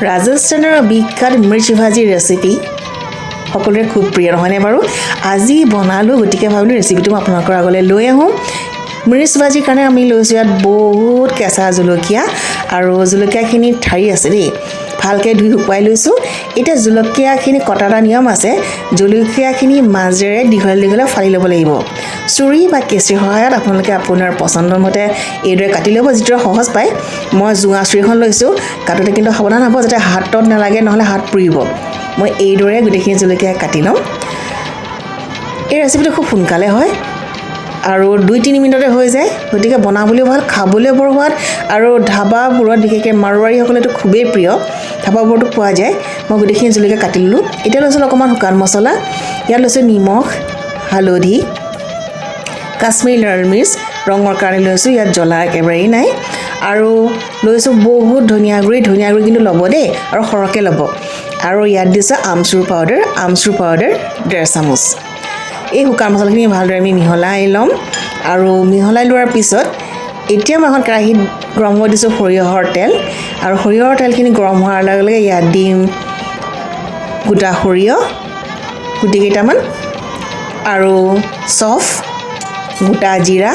ৰাজস্থানৰ বিখ্যাত মিৰ্চি ভাজি ৰেচিপি সকলোৰে খুব প্ৰিয় নহয়নে বাৰু আজি বনালোঁ গতিকে ভাবিলোঁ ৰেচিপিটো মই আপোনালোকৰ আগলৈ লৈ আহোঁ মিৰ্চ ভাজিৰ কাৰণে আমি লৈছোঁ ইয়াত বহুত কেঁচা জলকীয়া আৰু জলকীয়াখিনি ঠাৰি আছে দেই ভালকৈ ধুই শুকুৱাই লৈছোঁ এতিয়া জলকীয়াখিনি কটাৰ নিয়ম আছে জলকীয়াখিনি মাজেৰে দীঘলে ফালি ল'ব লাগিব চুৰি বা কেঁচিৰ সহায়ত আপোনালোকে আপোনাৰ পচন্দৰ মতে এইদৰে কাটি ল'ব যিটো সহজ পায় মই জোঙা চুৰিখন লৈছোঁ কাটোতে কিন্তু সাৱধান হ'ব যাতে হাতত নালাগে নহ'লে হাত পুৰিব মই এইদৰে গোটেইখিনি জলকীয়া কাটি ল'ম এই ৰেচিপিটো খুব সোনকালে হয় আৰু 2-3 মিনিটতে হৈ যায় গতিকে বনাবলৈও ভাল খাবলৈও বৰ সোৱাদ আৰু ধাবাবোৰত বিশেষকৈ মাৰোৱাৰীসকলেতো খুবেই প্ৰিয় ধাবাবোৰতো পোৱা যায় মই গোটেইখিনি জলকীয়া কাটি ল'লোঁ এতিয়া লৈছোঁ অকণমান শুকান মছলা ইয়াত লৈছোঁ নিমখ হালধি কাশ্মীৰী লাল মিৰ্চ ৰঙৰ কাৰণে লৈছোঁ ইয়াত জ্বলা একেবাৰেই নাই আৰু লৈছোঁ বহুত ধনিয়া গুড়ি কিন্তু ল'ব দেই আৰু সৰহকৈ ল'ব আৰু ইয়াত দিছোঁ আমচুৰ পাউডাৰ 1.5 চামুচ এই শুকান মছলাখিনি ভালদৰে আমি মিহলাই ল'ম আৰু মিহলাই লোৱাৰ পিছত এতিয়া মই এখন কেৰাহীত গৰম হৈ দিছোঁ সৰিয়হৰ তেল আৰু সৰিয়হৰ তেলখিনি গৰম হোৱাৰ লগে লগে ইয়াত দিম গোটা সৰিয়হ গুটি কেইটামান আৰু চফ গোটা জিৰা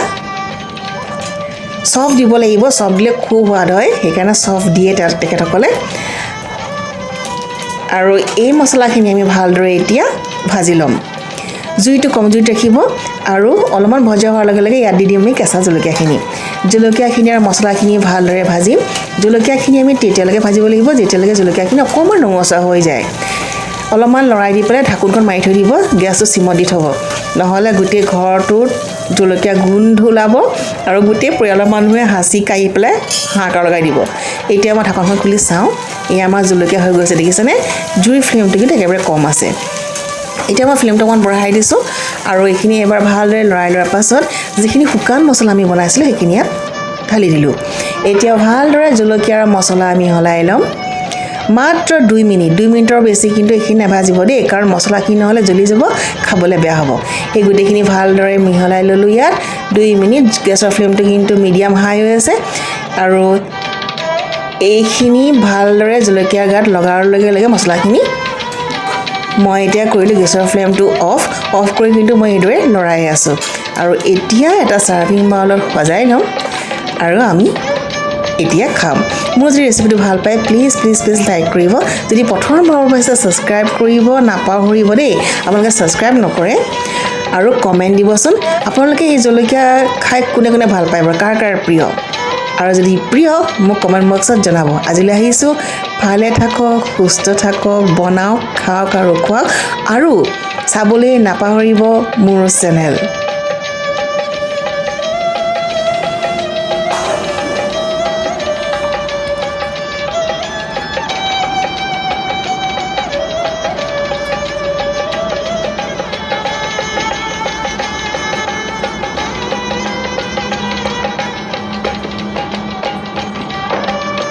চফ দিব লাগিব চফ দিলে খুব সোৱাদ হয় সেইকাৰণে চফ দিয়ে তেখেতসকলে আৰু এই মছলাখিনি আমি ভালদৰে এতিয়া ভাজি ল'ম জুইটো কম জুইত ৰাখিব আৰু অলপমান ভজা হোৱাৰ লগে লগে ইয়াত দি দিম আমি কেঁচা জলকীয়াখিনি আৰু মছলাখিনি ভালদৰে ভাজিম জলকীয়াখিনি আমি তেতিয়ালৈকে ভাজিব লাগিব যেতিয়ালৈকে জলকীয়াখিনি অকণমান ৰঙচুৱা হৈ যায় অলপমান লৰাই দি পেলাই ঢাকোনখন মাৰি থৈ দিব গেছটো চিমত দি থ'ব নহ'লে গোটেই ঘৰটোত জলকীয়া গোন্ধ ওলাব আৰু গোটেই পৰিয়ালৰ মানুহে হাঁচি কাঢ়ি পেলাই হাঁকাৰ লগাই দিব এতিয়া মই ঢাকনখন খুলি চাওঁ এয়া আমাৰ জলকীয়া হৈ গৈছে দেখিছেনে জুইৰ ফ্লেমটো কিন্তু একেবাৰে কম আছে এতিয়া মই ফ্লেমটো অকণমান বঢ়াই দিছোঁ আৰু এইখিনি এবাৰ ভালদৰে লৰাই লোৱাৰ পাছত যিখিনি শুকান মছলা আমি বনাইছিলোঁ সেইখিনি ইয়াত ঢালি দিলোঁ এতিয়া ভালদৰে জলকীয়া আৰু মছলা আমি মিহলাই ল'ম মাত্ৰ 2 মিনিটৰ বেছি কিন্তু এইখিনি নাভাজিব দেই কাৰণ মছলাখিনি নহ'লে জ্বলি যাব খাবলৈ বেয়া হ'ব এই গোটেইখিনি ভালদৰে মিহলাই ল'লোঁ ইয়াত 2 মিনিট গেছৰ ফ্লেমটো কিন্তু মিডিয়াম হাই হৈ আছে আৰু এইখিনি ভালদৰে জলকীয়া গাত লগাৰ লগে লগে মছলাখিনি মই এতিয়া কৰিলোঁ গেছৰ ফ্লেমটো অফ কৰি কিন্তু মই এইদৰে লৰাই আছোঁ আৰু এতিয়া এটা চাৰ্ভিং বাউলত সজাই ল'ম আৰু আমি এতিয়া খাম মোৰ যদি ৰেচিপিটো ভাল পায় প্লিজ লাইক কৰিব যদি প্ৰথমবাৰ পাইছে ছাবস্ক্ৰাইব কৰিব নাপাহৰিব দেই আপোনালোকে ছাবস্ক্ৰাইব নকৰে আৰু কমেণ্ট দিবচোন আপোনালোকে এই জলকীয়া খাই কোনে ভাল পায় বাৰু কাৰ প্ৰিয় আৰু যদি প্ৰিয় মোক কমেণ্ট বক্সত জনাব আজিলৈ আহিছোঁ ভালে থাকক সুস্থ থাকক বনাওক খাওক আৰু খুৱাওক আৰু চাবলৈ নাপাহৰিব মোৰ চেনেল